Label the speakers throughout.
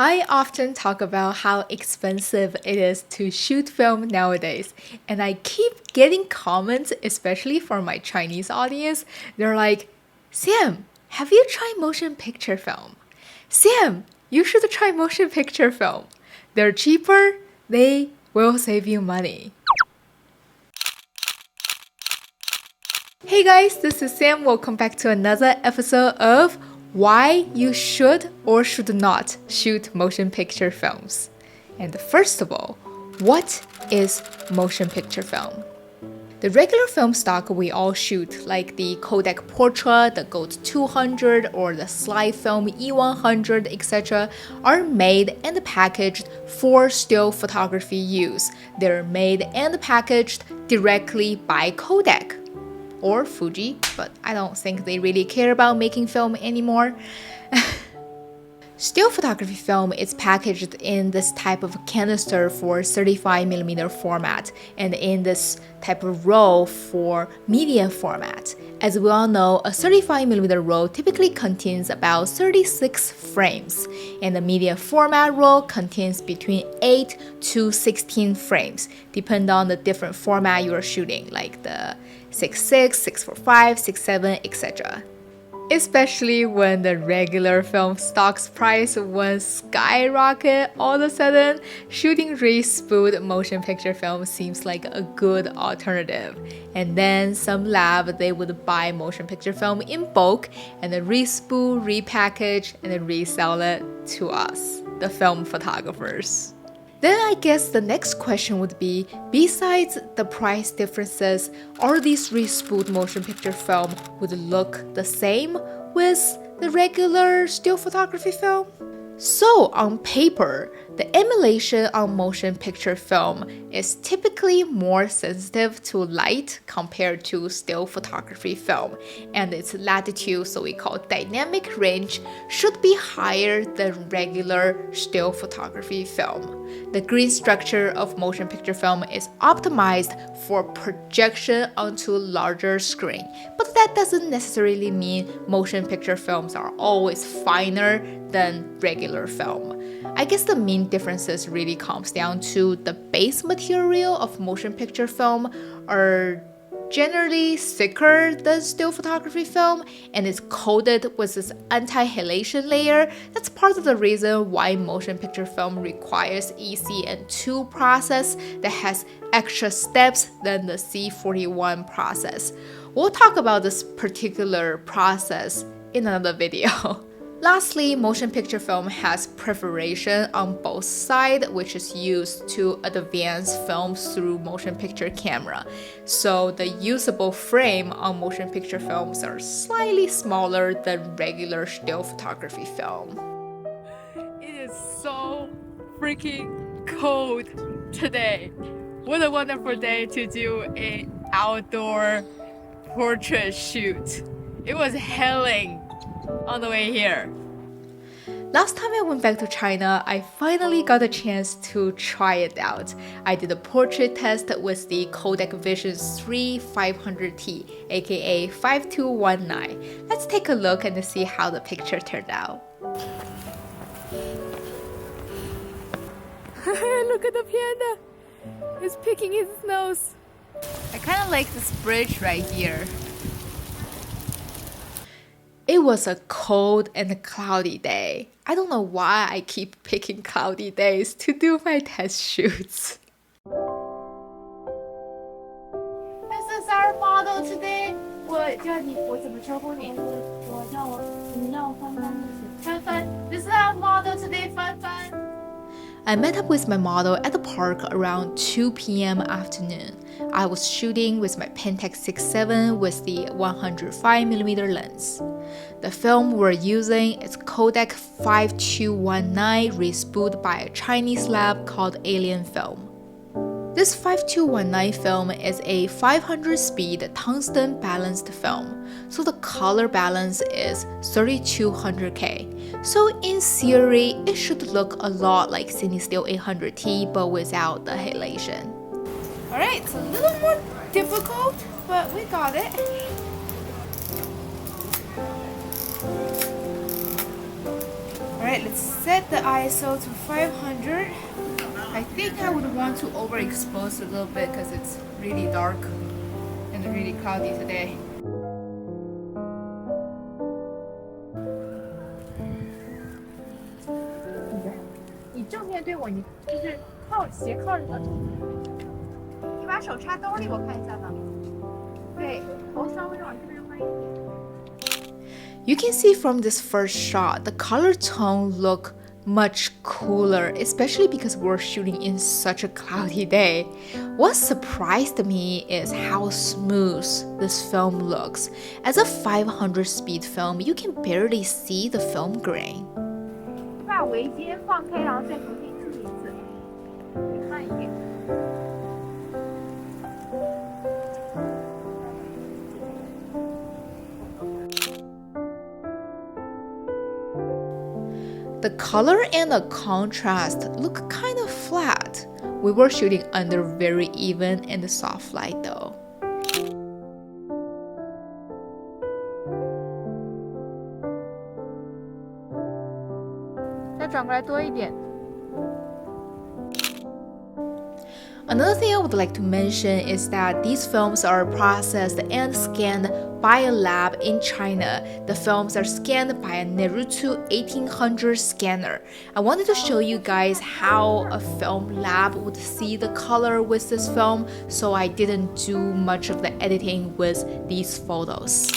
Speaker 1: I often talk about how expensive it is to shoot film nowadays, and I keep getting comments, especially from my Chinese audience. They're like, Sam, have you tried motion picture film? Sam, you should try motion picture film. They're cheaper, they will save you money. Hey guys, this is Sam. Welcome back to another episode of why you should or should not shoot motion picture films. And first of all, what is motion picture film? The regular film stock we all shoot, like the Kodak Portra, the Gold 200, or the slide film E100, etc., are made and packaged for still photography use. They're made and packaged directly by Kodak or Fuji, but I don't think they really care about making film anymore. Still photography film is packaged in this type of canister for 35mm format and in this type of roll for medium format. As we all know, a 35mm roll typically contains about 36 frames, and the medium format roll contains between 8 to 16 frames, depending on the different format you are shooting, like the 6.6, 6.45, 6.7, etc. Especially when the regular film stock's price went skyrocket all of a sudden, shooting re-spooled motion picture film seems like a good alternative. And then some lab, they would buy motion picture film in bulk and then re-spool, repackage, and then resell it to us, the film photographers. Then I guess the next question would be, besides the price differences, are these re-spooled motion picture film would look the same with the regular still photography film? So on paper, the emulation on motion picture film is typically more sensitive to light compared to still photography film, and its latitude, so we call dynamic range, should be higher than regular still photography film. The green structure of motion picture film is optimized for projection onto larger screen, but that doesn't necessarily mean motion picture films are always finer than regular film. I guess the main differences really comes down to the base material of motion picture film are generally thicker than still photography film and is coated with this anti-halation layer. That's part of the reason why motion picture film requires ECN2 process that has extra steps than the C41 process. We'll talk about this particular process in another video. Lastly, motion picture film has perforation on both sides, which is used to advance film through motion picture camera. So the usable frame on motion picture films are slightly smaller than regular still photography film. It is so freaking cold today. What a wonderful day to do an outdoor portrait shoot. It was hailing on the way here. Last time I went back to China, I finally got a chance to try it out. I did a portrait test with the Kodak Vision 3 500T, aka 5219. Let's take a look and see how the picture turned out. Look at the panda! It's picking his nose. I kind of like this bridge right here. It was a cold and cloudy day. I don't know why I keep picking cloudy days to do my test shoots. This is our model today. 帆帆. This is our model today, 帆帆. I met up with my model at the park around 2 p.m. afternoon. I was shooting with my Pentax 6.7 with the 105mm lens. The film we're using is Kodak 5219 re-spooled by a Chinese lab called Alien Film. This 5219 film is a 500 speed tungsten balanced film, so the color balance is 3200K. So in theory, it should look a lot like CineStill 800T but without the halation. Alright, it's a little more difficult, but we got it. Alright, let's set the ISO to 500. I think I would want to overexpose a little bit because it's really dark and really cloudy today. You can see from this first shot, the color tone look much cooler, especially because we're shooting in such a cloudy day. What surprised me is how smooth this film looks. As a 500 speed film, you can barely see the film grain. 把围巾放开，然后再重新处理一次，会慢一点。The color and the contrast look kind of flat. We were shooting under very even and soft light though. Another thing I would like to mention is that these films are processed and scanned by a lab in China. The films are scanned by a Naruto 1800 scanner. I wanted to show you guys how a film lab would see the color with this film, so I didn't do much of the editing with these photos.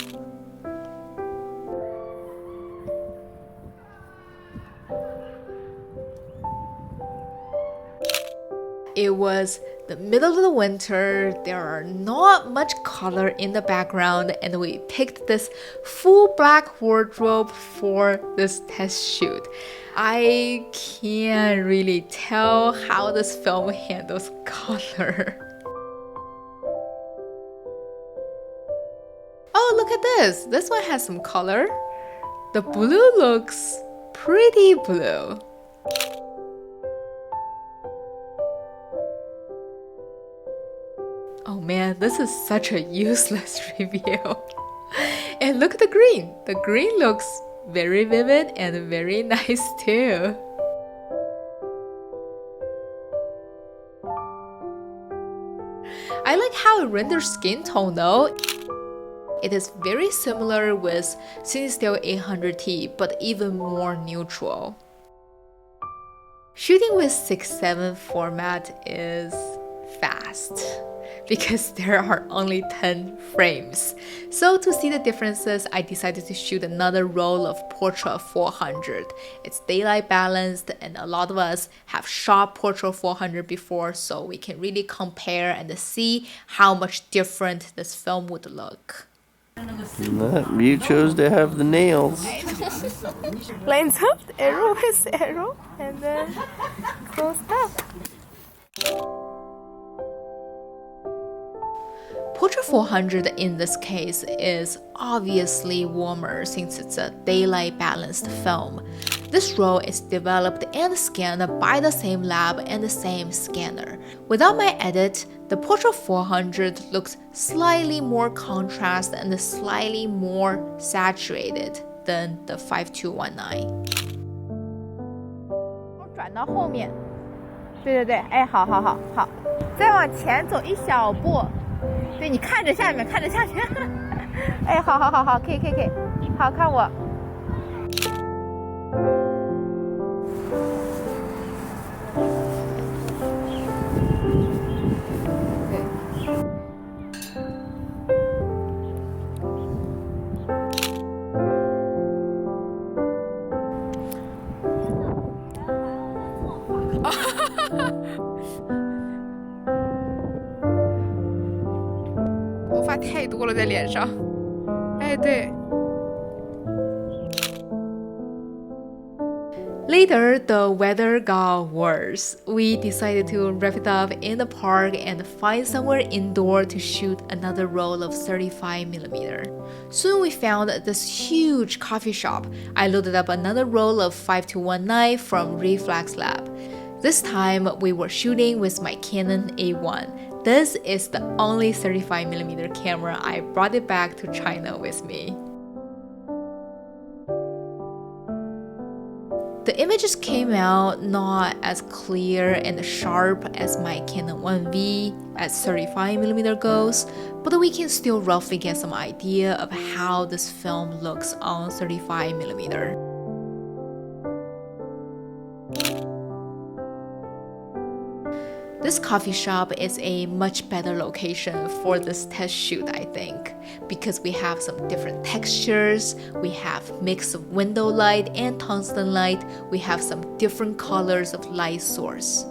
Speaker 1: It was the middle of the winter, there are not much color in the background, and we picked this full black wardrobe for this test shoot. I can't really tell how this film handles color. Oh, look at this! This one has some color. The blue looks pretty blue. Oh man, this is such a useless review. And look at the green. The green looks very vivid and very nice too. I like how it renders skin tone though. It is very similar with CineStill 800T, but even more neutral. Shooting with 6:7 format is fast, because there are only 10 frames. So to see the differences, I decided to shoot another roll of Portra 400. It's daylight balanced, and a lot of us have shot Portra 400 before, so we can really compare and see how much different this film would look.
Speaker 2: You chose to have the nails.
Speaker 1: Lines up, arrow with arrow, and then close up. Portra 400 in this case is obviously warmer since it's a daylight balanced film. This roll is developed and scanned by the same lab and the same scanner. Without my edit, the Portra 400 looks slightly more contrast and slightly more saturated than the 5219. 转到后面，对，哎，好，再往前走一小步。对，你看着下面，看着下面。哎，好，可以，好看我。头发太多了在脸上，哎，对。Later, the weather got worse. We decided to wrap it up in the park and find somewhere indoor to shoot another roll of 35mm. Soon we found this huge coffee shop. I loaded up another roll of 5219 from Reflex Lab. This time we were shooting with my Canon A1. This is the only 35mm camera. I brought it back to China with me. The images came out not as clear and sharp as my Canon 1V at 35mm goes, but we can still roughly get some idea of how this film looks on 35mm. This coffee shop is a much better location for this test shoot, I think, because we have some different textures, we have mix of window light and tungsten light, we have some different colors of light source.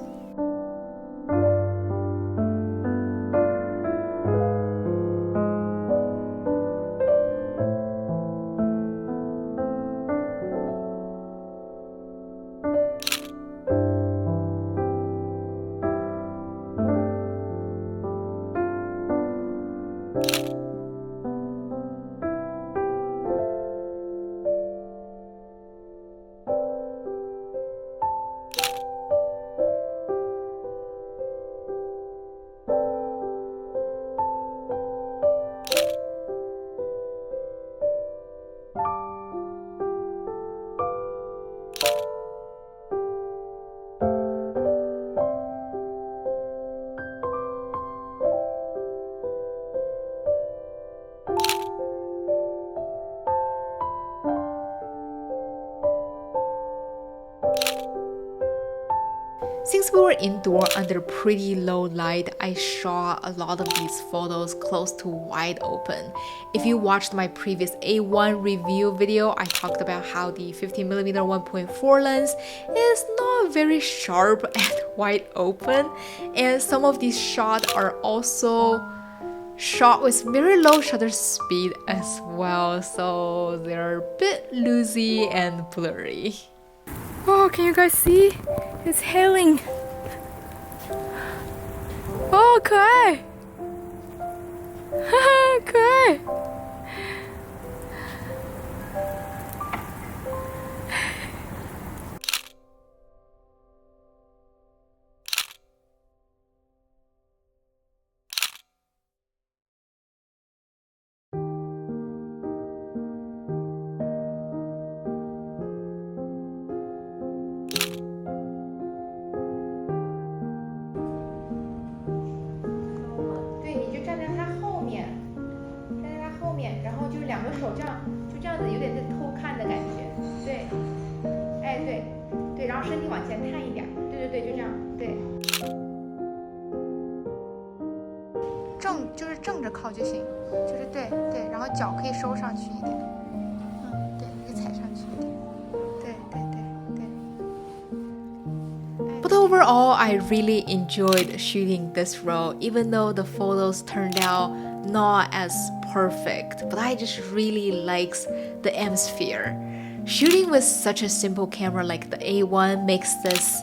Speaker 1: Since we were indoor under pretty low light, I shot a lot of these photos close to wide open. If you watched my previous A1 review video, I talked about how the 15mm 1.4 lens is not very sharp at wide open, and some of these shots are also shot with very low shutter speed as well, so they're a bit loosey and blurry.
Speaker 3: Oh, can you guys see? It's hailing. Oh, 可爱，哈哈，可爱。
Speaker 1: 这样就这样子有点在偷看的感觉，对，哎对对，然后身体往前探一点，对对对，就这样，对，就是正着靠就行，就是对对，然后脚可以收上去一点，对，可以踩上去一点，对对对对。But overall, I really enjoyed shooting this roll, even though the photos turned out not as perfect, but I just really likes the atmosphere. Shooting with such a simple camera like the A1 makes this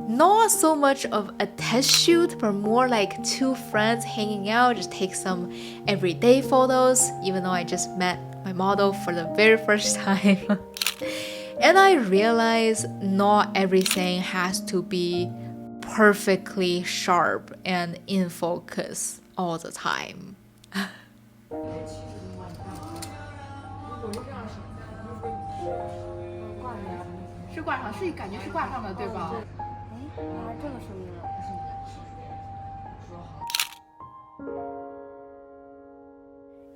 Speaker 1: not so much of a test shoot, but more like two friends hanging out, just take some everyday photos, even though I just met my model for the very first time. And I realize not everything has to be perfectly sharp and in focus all the time. 是挂上，是感觉是挂上的，对吧？哎，哪这个声音了？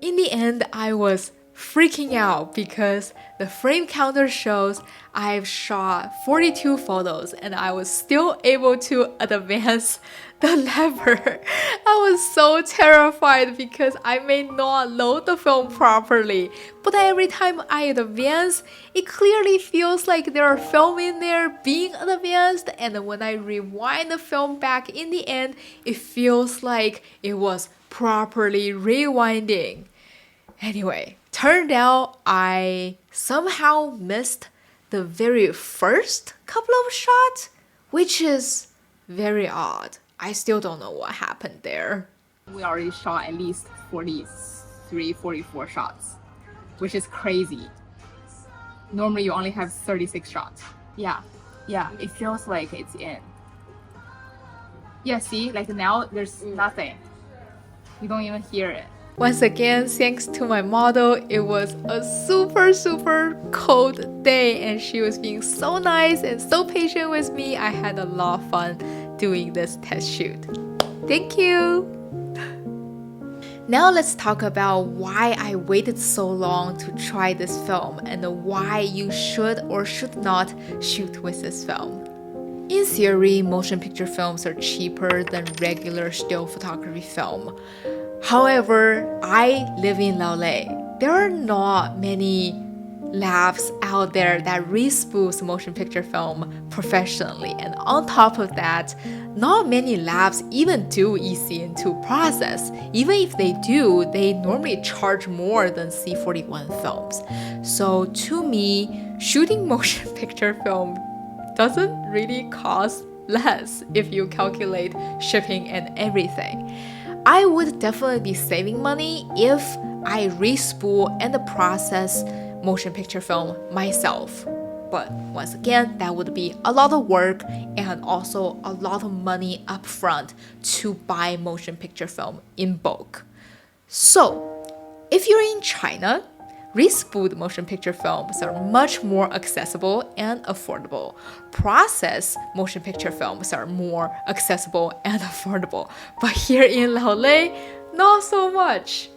Speaker 1: In the end, I was freaking out because the frame counter shows I've shot 42 photos and I was still able to advance the lever. I was so terrified because I may not load the film properly, but every time I advance, it clearly feels like there are film in there being advanced, and when I rewind the film back in the end, it feels like it was properly rewinding. Anyway, turned out I somehow missed the very first couple of shots, which is very odd. I still don't know what happened there. We already shot at least 43, 44 shots, which is crazy. Normally you only have 36 shots. Yeah, it feels like it's in. Yeah, see, like now there's nothing. You don't even hear it. Once again, thanks to my model, it was a super cold day and she was being so nice and so patient with me. I had a lot of fun doing this test shoot. Thank you! Now let's talk about why I waited so long to try this film and why you should or should not shoot with this film. In theory, motion picture films are cheaper than regular still photography film. However, I live in LA. There are not many labs out there that respools motion picture film professionally, and on top of that, not many labs even do ECN2 process. Even if they do, they normally charge more than C41 films. So to me, shooting motion picture film doesn't really cost less if you calculate shipping and everything. I would definitely be saving money if I respool and process motion picture film myself. But once again, that would be a lot of work and also a lot of money upfront to buy motion picture film in bulk. So, if you're in China, respooled motion picture films are much more accessible and affordable. Processed motion picture films are more accessible and affordable. But here in LA, not so much.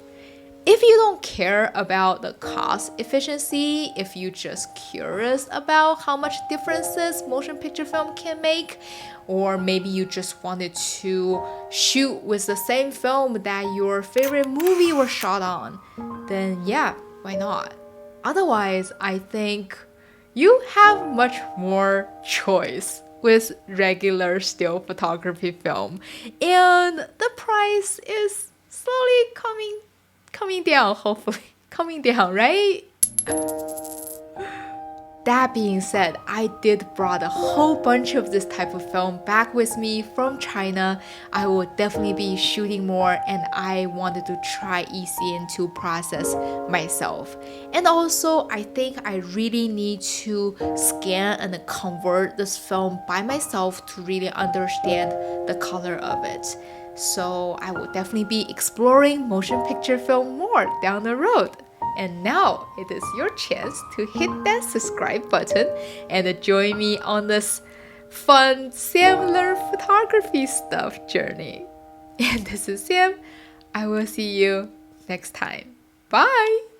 Speaker 1: If you don't care about the cost efficiency, if you're just curious about how much differences motion picture film can make, or maybe you just wanted to shoot with the same film that your favorite movie was shot on, then yeah, why not? Otherwise, I think you have much more choice with regular still photography film, and the price is slowly coming down, hopefully. Coming down, right? That being said, I did brought a whole bunch of this type of film back with me from China. I will definitely be shooting more and I wanted to try ECN2 process myself. And also, I think I really need to scan and convert this film by myself to really understand the color of it. So I will definitely be exploring motion picture film more down the road. And now it is your chance to hit that subscribe button and join me on this fun Sam Learn Photography Stuff journey. And this is Sam. I will see you next time. Bye!